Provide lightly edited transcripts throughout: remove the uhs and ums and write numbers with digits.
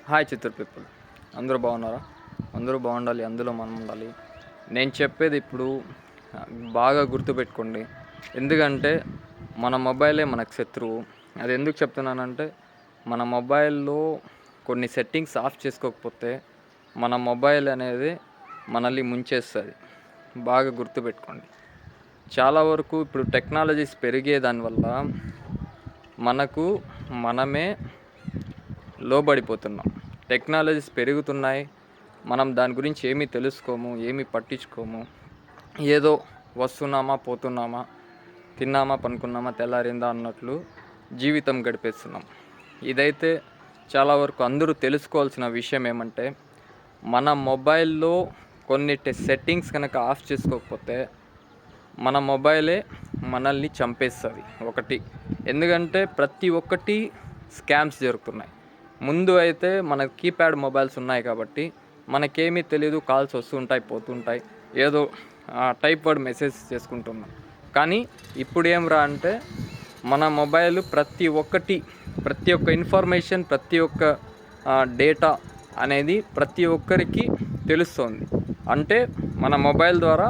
Hi Chittoor people, అందరూ బాగున్నారా? అందరూ బాగుండాలి, అందులో మనం ఉండాలి. నేను చెప్పేది ఇప్పుడు బాగా గుర్తుపెట్టుకోండి. ఎందుకంటే మన మొబైలే మనకు శత్రువు. అది ఎందుకు చెప్తున్నానంటే, మన మొబైల్లో కొన్ని సెట్టింగ్స్ ఆఫ్ చేసుకోకపోతే మన మొబైల్ అనేది మనల్ని ముంచేస్తుంది. బాగా గుర్తుపెట్టుకోండి. చాలా వరకు ఇప్పుడు టెక్నాలజీస్ పెరిగే దానివల్ల మనమే లోబడిపోతున్నాం. టెక్నాలజీస్ పెరుగుతున్నాయి, మనం దాని గురించి ఏమీ తెలుసుకోము, ఏమీ పట్టించుకోము. ఏదో వస్తున్నామా, పోతున్నామా, తిన్నామా, పనుకున్నామా, తెల్లారిందా అన్నట్లు జీవితం గడిపేస్తున్నాం. ఇదైతే చాలా వరకు అందరూ తెలుసుకోవాల్సిన విషయం ఏమంటే, మన మొబైల్లో కొన్ని సెట్టింగ్స్ కనుక ఆఫ్ చేసుకోకపోతే మన మొబైలే మనల్ని చంపేస్తుంది. ఎందుకంటే ప్రతి ఒక్కటి స్కామ్స్ జరుగుతున్నాయి. ముందు అయితే మన కీప్యాడ్ మొబైల్స్ ఉన్నాయి కాబట్టి మనకేమీ తెలియదు, కాల్స్ వస్తుంటాయి, పోతుంటాయి, ఏదో టైప్ వర్డ్ మెసేజ్ చేసుకుంటున్నాం. కానీ ఇప్పుడు ఏం రా అంటే, మన మొబైల్ ప్రతి ఒక్క ఇన్ఫర్మేషన్, ప్రతి ఒక్క డేటా అనేది ప్రతి ఒక్కరికి తెలుస్తుంది. అంటే మన మొబైల్ ద్వారా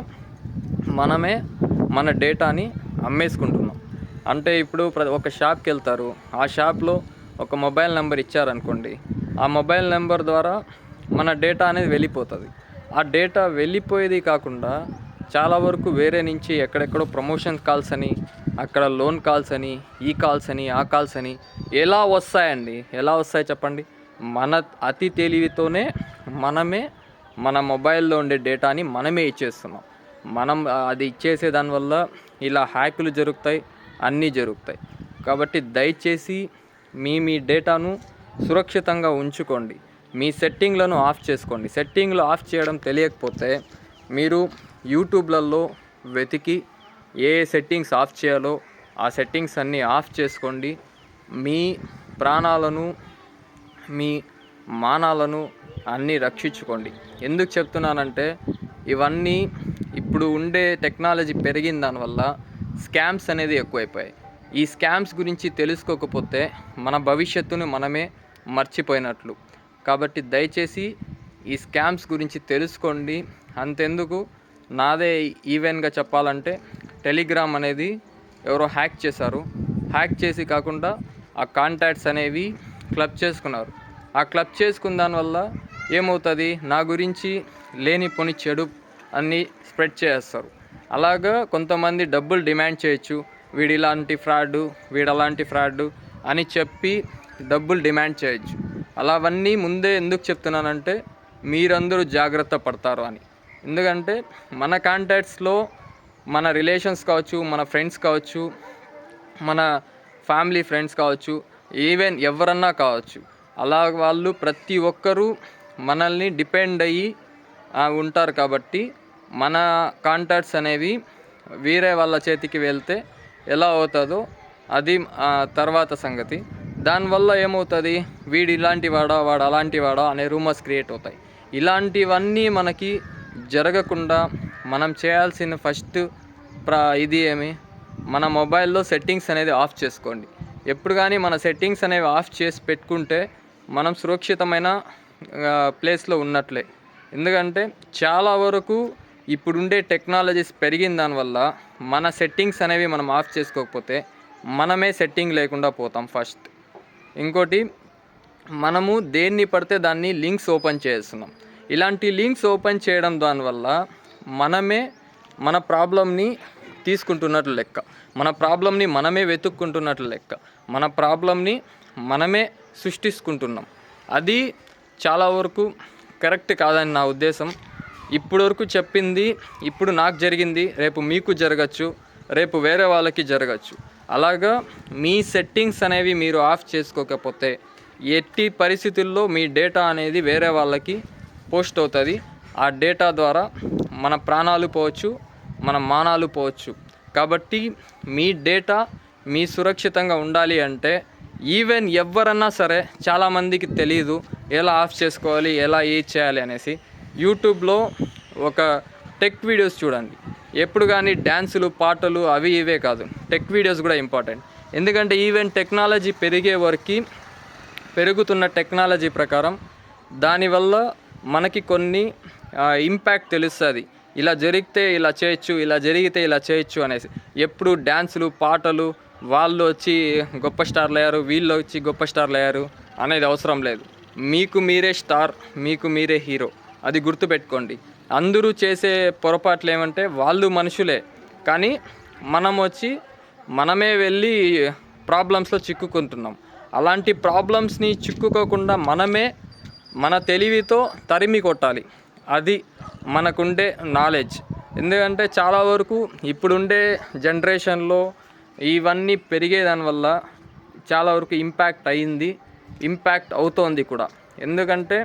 మనమే మన డేటాని అమ్మేసుకుంటున్నాం. అంటే ఇప్పుడు ఒక షాప్కి వెళ్తారు, ఆ షాప్లో ఒక మొబైల్ నెంబర్ ఇచ్చారనుకోండి, ఆ మొబైల్ నెంబర్ ద్వారా మన డేటా అనేది వెళ్ళిపోతుంది. ఆ డేటా వెళ్ళిపోయేది కాకుండా చాలా వరకు వేరే నుంచి ఎక్కడెక్కడో ప్రమోషన్ కాల్స్ అని, అక్కడ లోన్ కాల్స్ అని, ఈ కాల్స్ అని, ఆ కాల్స్ అని ఎలా వస్తాయి చెప్పండి? మన అతి తెలివితోనే మనమే మన మొబైల్లో ఉండే డేటాని మనమే ఇచ్చేస్తున్నాం. అది ఇచ్చేసే దానివల్ల ఇలా హ్యాకులు జరుగుతాయి, అన్నీ జరుగుతాయి. కాబట్టి దయచేసి మీ డేటాను సురక్షితంగా ఉంచుకోండి. మీ సెట్టింగ్లను ఆఫ్ చేసుకోండి. సెట్టింగ్లు ఆఫ్ చేయడం తెలియకపోతే మీరు యూట్యూబ్లలో వెతికి ఏ సెట్టింగ్స్ ఆఫ్ చేయాలో ఆ సెట్టింగ్స్ అన్నీ ఆఫ్ చేసుకోండి. మీ ప్రాణాలను, మీ మానాలను అన్నీ రక్షించుకోండి. ఎందుకు చెప్తున్నానంటే, ఇవన్నీ ఇప్పుడు ఉండే టెక్నాలజీ పెరిగిన దానివల్ల స్కామ్స్ అనేది ఎక్కువైపోయాయి. ఈ స్కామ్స్ గురించి తెలుసుకోకపోతే మన భవిష్యత్తును మనమే మర్చిపోయినట్లు. కాబట్టి దయచేసి ఈ స్కామ్స్ గురించి తెలుసుకోండి. అంతెందుకు, నాదే ఈవెన్గా చెప్పాలంటే, టెలిగ్రామ్ అనేది ఎవరో హ్యాక్ చేశారు. హ్యాక్ చేసి కాకుండా ఆ కాంటాక్ట్స్ అనేవి క్లబ్ చేసుకున్నారు. ఆ క్లబ్ చేసుకున్న దానివల్ల ఏమవుతుంది, నా గురించి లేనిపోని చెడు అన్నీ స్ప్రెడ్ చేస్తారు. అలాగా కొంతమంది డబ్బులు డిమాండ్ చేయొచ్చు, వీడలాంటి ఫ్రాడ్ అని చెప్పి డబ్బులు డిమాండ్ చేయొచ్చు. అలావన్నీ ముందే ఎందుకు చెప్తున్నానంటే, మీరందరూ జాగ్రత్త పడతారు అని. ఎందుకంటే మన కాంటాక్ట్స్లో మన రిలేషన్స్ కావచ్చు, మన ఫ్రెండ్స్ కావచ్చు, మన ఫ్యామిలీ ఫ్రెండ్స్ కావచ్చు, ఈవెన్ ఎవరన్నా కావచ్చు, అలా వాళ్ళు ప్రతి ఒక్కరూ మనల్ని డిపెండ్ అయ్యి ఉంటారు. కాబట్టి మన కాంటాక్ట్స్ అనేవి వేరే వాళ్ళ చేతికి వెళ్తే ఎలా అవుతుందో అది తర్వాత సంగతి. దానివల్ల ఏమవుతుంది, వీడు ఇలాంటి వాడా, వాడు అలాంటి వాడా అనే రూమర్స్ క్రియేట్ అవుతాయి. ఇలాంటివన్నీ మనకి జరగకుండా మనం చేయాల్సిన ఫస్ట్ మన మొబైల్లో సెట్టింగ్స్ అనేది ఆఫ్ చేసుకోండి. ఎప్పుడు కానీ మన సెట్టింగ్స్ అనేవి ఆఫ్ చేసి పెట్టుకుంటే మనం సురక్షితమైన ప్లేస్లో ఉన్నట్లే. ఎందుకంటే చాలా వరకు ఇప్పుడుండే టెక్నాలజీస్ పెరిగిన దానివల్ల మన సెట్టింగ్స్ అనేవి మనం ఆఫ్ చేసుకోకపోతే మనమే సెట్టింగ్ లేకుండా పోతాం ఫస్ట్. ఇంకోటి, మనము దేన్ని పడితే దాన్ని లింక్స్ ఓపెన్ చేస్తున్నాం. ఇలాంటి లింక్స్ ఓపెన్ చేయడం దానివల్ల మనమే మన ప్రాబ్లమ్ని తీసుకుంటున్నట్లు లెక్క, మన ప్రాబ్లమ్ని మనమే వెతుక్కుంటున్నట్లు లెక్క, మన ప్రాబ్లమ్ని మనమే సృష్టించుకుంటున్నాం. అది చాలా వరకు కరెక్ట్ కాదని నా ఉద్దేశం. ఇప్పుడు వరకు చెప్పింది ఇప్పుడు నాకు జరిగింది, రేపు మీకు జరగచ్చు, రేపు వేరే వాళ్ళకి జరగచ్చు. అలాగా మీ సెట్టింగ్స్ అనేవి మీరు ఆఫ్ చేసుకోకపోతే ఎట్టి పరిస్థితుల్లో మీ డేటా అనేది వేరే వాళ్ళకి పోస్ట్ అవుతుంది. ఆ డేటా ద్వారా మన ప్రాణాలు పోవచ్చు, మన మానాలు పోవచ్చు. కాబట్టి మీ డేటా మీ సురక్షితంగా ఉండాలి అంటే, ఈవెన్ ఎవరన్నా సరే, చాలామందికి తెలియదు ఎలా ఆఫ్ చేసుకోవాలి, ఎలా చేయాలి అనేసి. యూట్యూబ్లో ఒక టెక్ వీడియోస్ చూడండి. ఎప్పుడు కానీ డ్యాన్సులు, పాటలు అవి ఇవే కాదు, టెక్ వీడియోస్ కూడా ఇంపార్టెంట్. ఎందుకంటే ఈవెన్ టెక్నాలజీ పెరుగుతున్న టెక్నాలజీ ప్రకారం దానివల్ల మనకి కొన్ని ఇంపాక్ట్ తెలుస్తుంది. ఇలా జరిగితే ఇలా చేయొచ్చు, ఇలా జరిగితే ఇలా చేయొచ్చు అనేసి. ఎప్పుడు డ్యాన్సులు, పాటలు, వాళ్ళు వచ్చి గొప్ప స్టార్లు అయ్యారు, వీళ్ళు వచ్చి గొప్ప స్టార్లు అయ్యారు అనేది అవసరం లేదు. మీకు మీరే స్టార్, మీకు మీరే హీరో, అది గుర్తుపెట్టుకోండి. అందరూ చేసే పొరపాట్లు ఏమంటే వాళ్ళు మనుషులే, కానీ మనం వచ్చి మనమే వెళ్ళి ప్రాబ్లమ్స్లో చిక్కుకుంటున్నాం. అలాంటి ప్రాబ్లమ్స్ని చిక్కుకోకుండా మనమే మన తెలివితో తరిమి కొట్టాలి. అది మనకుండే నాలెడ్జ్. ఎందుకంటే చాలా వరకు ఇప్పుడుండే జనరేషన్లో ఇవన్నీ పెరిగేదానివల్ల చాలా వరకు ఇంపాక్ట్ అవుతోంది కూడా. ఎందుకంటే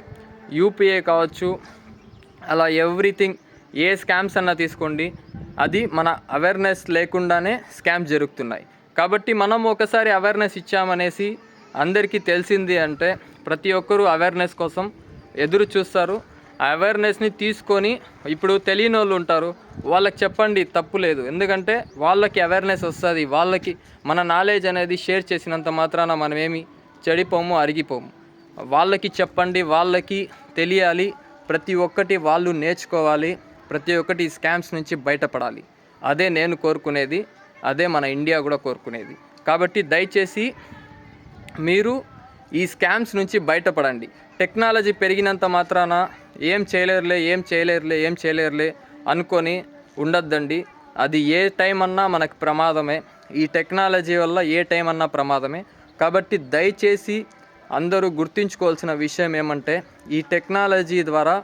యూపీఐ కావచ్చు, అలా ఎవ్రీథింగ్, ఏ స్కామ్స్ అన్నా తీసుకోండి, అది మన అవేర్నెస్ లేకుండానే స్కామ్స్ జరుగుతున్నాయి. కాబట్టి మనం ఒకసారి అవేర్నెస్ ఇచ్చామనేసి అందరికీ తెలిసింది అంటే ప్రతి ఒక్కరూ అవేర్నెస్ కోసం ఎదురు చూస్తారు. ఆ అవేర్నెస్ని తీసుకొని, ఇప్పుడు తెలియని వాళ్ళు ఉంటారు, వాళ్ళకి చెప్పండి, తప్పు లేదు. ఎందుకంటే వాళ్ళకి అవేర్నెస్ వస్తుంది. వాళ్ళకి మన నాలెడ్జ్ అనేది షేర్ చేసినంత మాత్రాన మనమేమి చెడిపోము, అరిగిపోము. వాళ్ళకి చెప్పండి, వాళ్ళకి తెలియాలి, ప్రతి ఒక్కటి వాళ్ళు నేర్చుకోవాలి, ప్రతి ఒక్కటి స్కామ్స్ నుంచి బయటపడాలి. అదే నేను కోరుకునేది, అదే మన ఇండియా కూడా కోరుకునేది. కాబట్టి దయచేసి మీరు ఈ స్కామ్స్ నుంచి బయటపడండి. టెక్నాలజీ పెరిగినంత మాత్రాన ఏం చేయలేరులే అనుకొని ఉండొద్దండి. అది ఏ టైం అన్నా మనకు ప్రమాదమే. ఈ టెక్నాలజీ వల్ల ఏ టైం అన్నా ప్రమాదమే. కాబట్టి దయచేసి అందరూ గుర్తుంచుకోవాల్సిన విషయం ఏమంటే, ఈ టెక్నాలజీ ద్వారా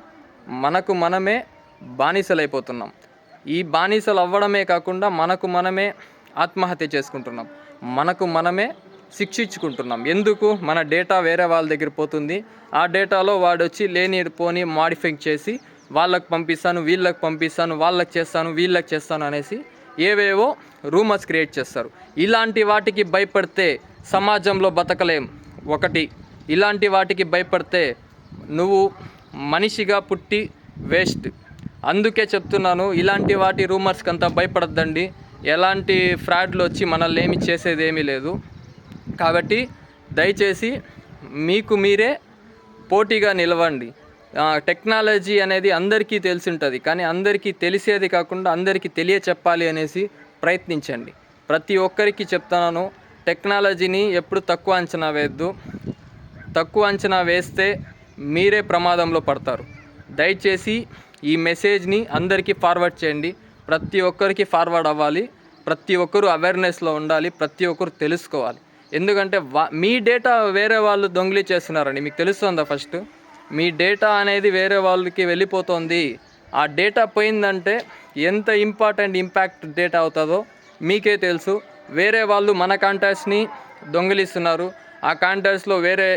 మనకు మనమే బానిసలైపోతున్నాం. ఈ బానిసలు అవ్వడమే కాకుండా మనకు మనమే ఆత్మహత్య చేసుకుంటున్నాం, మనకు మనమే శిక్షించుకుంటున్నాం. ఎందుకు? మన డేటా వేరే వాళ్ళ దగ్గర పోతుంది. ఆ డేటాలో వాడు వచ్చి లేనిపోని మాడిఫై చేసి వాళ్ళకి పంపిస్తాను, వీళ్ళకి పంపిస్తాను, వాళ్ళకి చేస్తాను, వీళ్ళకి చేస్తాను అనేసి ఏవేవో రూమర్స్ క్రియేట్ చేస్తారు. ఇలాంటి వాటికి భయపడితే సమాజంలో బతకలేం. ఒకటి, ఇలాంటి వాటికి భయపడితే నువ్వు మనిషిగా పుట్టి వేస్ట్. అందుకే చెప్తున్నాను, ఇలాంటి వాటి రూమర్స్కి అంతా భయపడద్దండి. ఎలాంటి ఫ్రాడ్లు వచ్చి మనల్ని ఏమి చేసేదేమీ లేదు. కాబట్టి దయచేసి మీకు మీరే పోటీగా నిలవండి. టెక్నాలజీ అనేది అందరికీ తెలిసి ఉంటుంది, కానీ అందరికీ తెలిసేది కాకుండా అందరికీ తెలియచెప్పాలి అనేసి ప్రయత్నించండి. ప్రతి ఒక్కరికి చెప్తున్నాను, టెక్నాలజీని ఎప్పుడు తక్కువ అంచనా వేయద్దు. తక్కువ అంచనా వేస్తే మీరే ప్రమాదంలో పడతారు. దయచేసి ఈ మెసేజ్ని అందరికీ ఫార్వర్డ్ చేయండి. ప్రతి ఒక్కరికి ఫార్వర్డ్ అవ్వాలి. ప్రతి ఒక్కరు అవేర్నెస్లో ఉండాలి. ప్రతి ఒక్కరు తెలుసుకోవాలి. ఎందుకంటే మీ డేటా వేరే వాళ్ళు దొంగిలి చేస్తున్నారండి. మీకు తెలుస్తుందా? ఫస్ట్ మీ డేటా అనేది వేరే వాళ్ళకి వెళ్ళిపోతుంది. ఆ డేటా పోయిందంటే ఎంత ఇంపాక్ట్ డేటా అవుతుందో మీకే తెలుసు. వేరే వాళ్ళు మన కాంటాక్ట్స్ని దొంగిలిస్తున్నారు. ఆ కాంటాక్ట్స్లో వేరే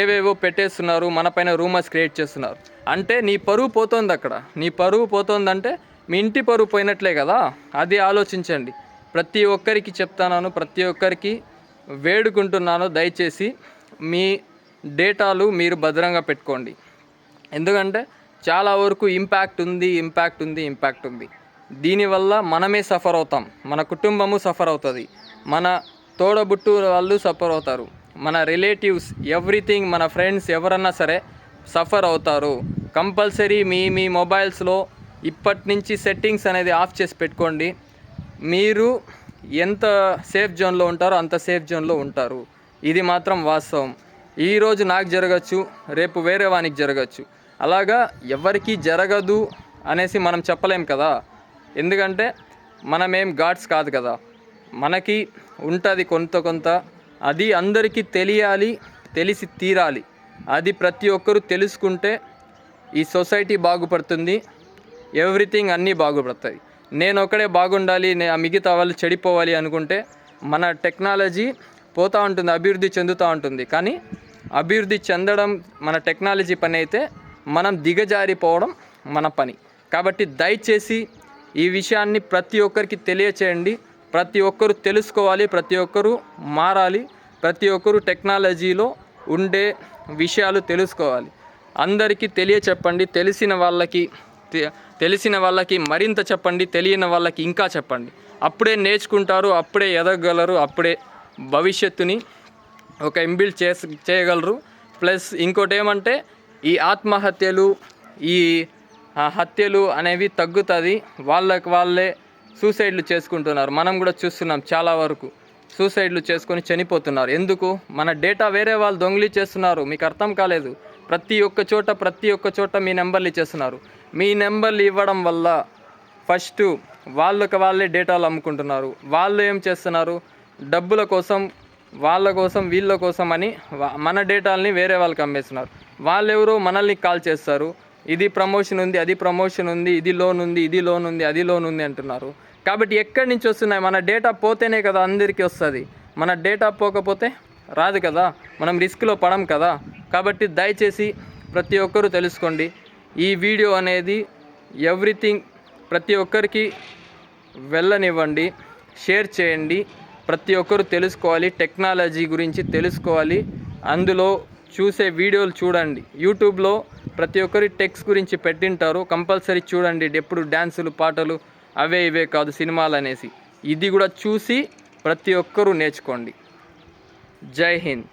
ఏవేవో పెట్టేస్తున్నారు, మన పైన రూమర్స్ క్రియేట్ చేస్తున్నారు. అంటే నీ పరువు పోతుంది. అక్కడ నీ పరువు పోతుందంటే మీ ఇంటి పరువు పోయినట్లే కదా. అది ఆలోచించండి. ప్రతి ఒక్కరికి చెప్తాను, ప్రతి ఒక్కరికి వేడుకుంటున్నాను, దయచేసి మీ డేటాలు మీరు భద్రంగా పెట్టుకోండి. ఎందుకంటే చాలా వరకు ఇంపాక్ట్ ఉంది. దీనివల్ల మనమే సఫర్ అవుతాం, మన కుటుంబము సఫర్ అవుతుంది, మన తోడబుట్టు వాళ్ళు సఫర్ అవుతారు, మన రిలేటివ్స్, ఎవ్రీథింగ్, మన ఫ్రెండ్స్ ఎవరన్నా సరే సఫర్ అవుతారు. కంపల్సరీ మీ మొబైల్స్లో ఇప్పటి నుంచి సెట్టింగ్స్ అనేది ఆఫ్ చేసి పెట్టుకోండి. మీరు ఎంత సేఫ్ జోన్లో ఉంటారో అంత సేఫ్ జోన్లో ఉంటారు. ఇది మాత్రం వాస్తవం. ఈరోజు నాకు జరగచ్చు, రేపు వేరే వానికి జరగచ్చు. అలాగా ఎవరికి జరగదు అనేసి మనం చెప్పలేం కదా. ఎందుకంటే మనమేం గాడ్స్ కాదు కదా. మనకి ఉంటుంది కొంత. అది అందరికీ తెలియాలి, తెలిసి తీరాలి. అది ప్రతి ఒక్కరూ తెలుసుకుంటే ఈ సొసైటీ బాగుపడుతుంది, ఎవ్రీథింగ్ అన్నీ బాగుపడతాయి. నేను ఒకడే బాగుండాలి, మిగతా వాళ్ళు చెడిపోవాలి అనుకుంటే మన టెక్నాలజీ పోతూ ఉంటుంది, అభివృద్ధి చెందుతూ ఉంటుంది. కానీ అభివృద్ధి చెందడం మన టెక్నాలజీ పని అయితే, మనం దిగజారిపోవడం మన పని. కాబట్టి దయచేసి ఈ విషయాన్ని ప్రతి ఒక్కరికి తెలియచేయండి. ప్రతి ఒక్కరు తెలుసుకోవాలి, ప్రతి ఒక్కరు మారాలి, ప్రతి ఒక్కరు టెక్నాలజీలో ఉండే విషయాలు తెలుసుకోవాలి. అందరికీ తెలియచెప్పండి. తెలిసిన వాళ్ళకి మరింత చెప్పండి, తెలియని వాళ్ళకి ఇంకా చెప్పండి. అప్పుడే నేర్చుకుంటారు, అప్పుడే ఎదగగలరు, అప్పుడే భవిష్యత్తుని ఒక ఇంబిల్డ్ చేయగలరు. ప్లస్ ఇంకోటి ఏమంటే ఈ ఆత్మహత్యలు, ఈ హత్యలు అనేవి తగ్గుతుంది. వాళ్ళకి వాళ్ళే సూసైడ్లు చేసుకుంటున్నారు. మనం కూడా చూస్తున్నాం, చాలా వరకు సూసైడ్లు చేసుకొని చనిపోతున్నారు. ఎందుకు? మన డేటా వేరే వాళ్ళు దొంగిలి చేస్తున్నారు. మీకు అర్థం కాలేదు. ప్రతి ఒక్క చోట మీ నెంబర్లు ఇచ్చేస్తున్నారు. మీ నెంబర్లు ఇవ్వడం వల్ల ఫస్ట్ వాళ్ళకి వాళ్ళే డేటాలు అమ్ముకుంటున్నారు. వాళ్ళు ఏం చేస్తున్నారు? డబ్బుల కోసం, వాళ్ళ కోసం, వీళ్ళ కోసం అని మన డేటాలని వేరే వాళ్ళకి అమ్మేస్తున్నారు. వాళ్ళెవరో మనల్ని కాల్ చేస్తారు. ఇది ప్రమోషన్ ఉంది, అది ప్రమోషన్ ఉంది, ఇది లోన్ ఉంది, ఇది లోన్ ఉంది, అది లోన్ ఉంది అంటున్నారు. కాబట్టి ఎక్కడి నుంచి వస్తున్నాయి? మన డేటా పోతేనే కదా అందరికీ వస్తుంది. మన డేటా పోకపోతే రాదు కదా, మనం రిస్క్లో పడం కదా. కాబట్టి దయచేసి ప్రతి ఒక్కరూ తెలుసుకోండి. ఈ వీడియో అనేది ఎవ్రీథింగ్ ప్రతి ఒక్కరికి వెళ్ళనివ్వండి, షేర్ చేయండి. ప్రతి ఒక్కరు తెలుసుకోవాలి, టెక్నాలజీ గురించి తెలుసుకోవాలి. అందులో చూసే వీడియోలు చూడండి. యూట్యూబ్లో ప్రతి ఒక్కరి టెక్స్ గురించి పెట్టింటారు, కంపల్సరీ చూడండి. ఎప్పుడు డ్యాన్సులు, పాటలు అవే ఇవే కాదు, సినిమాలు అనేసి ఇది కూడా చూసి ప్రతి ఒక్కరూ నేర్చుకోండి. జై హింద్.